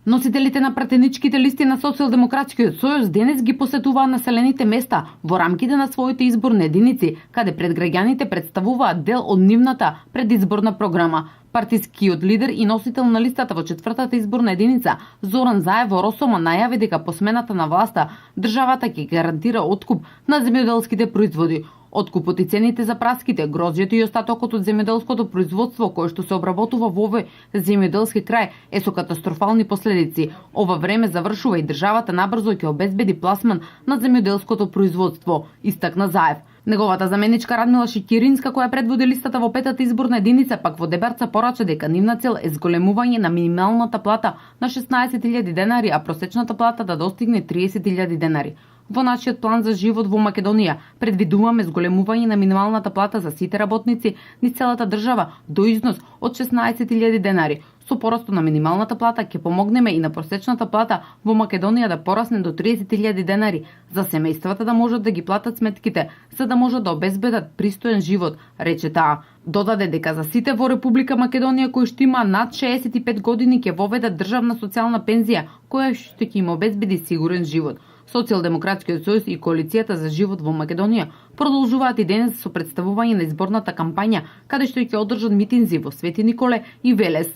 Носителите на пратеничките листи на Социјалдемократскиот сојуз денес ги посетуваат населените места во рамките на своите изборни единици, каде пред граѓаните представуваат дел од нивната предизборна програма. Партискиот лидер и носител на листата во четвртата изборна единица, Зоран Заев во Росома најави дека по смената на власта државата ќе гарантира откуп на земјоделските производи. Откупот и цените за праските, грозјето и остатокот од земјоделското производство кој што се обработува во овој земјоделски крај е со катастрофални последици. Ова време завршува и државата набрзо ќе обезбеди пласман на земјоделското производство, истакна Заев. Неговата заменичка Радмила Шеќеринска, која предводи листата во петата изборна единица, пак во Дебарца порача дека нивна цел е зголемување на минималната плата на 16.000 денари, а просечната плата да достигне 30.000 денари. Во нашиот план за живот во Македонија предвидуваме зголемување на минималната плата за сите работници низ целата држава до износ од 16.000 денари. Со порастот на минималната плата ќе помогнеме и на просечната плата во Македонија да порасне до 30.000 денари за семејствата да можат да ги платат сметките, за да можат да обезбедат пристоен живот, рече таа. Додаде дека за сите во Република Македонија кои што има над 65 години ќе воведат државна социјална пензија, која што ќе им обезбеди сигурен живот. Социјалдемократскиот сојуз и Коалицијата за живот во Македонија продолжуваат и денес со представување на изборната кампања, каде што ќе одржат митинзи во Свети Николе и Велес.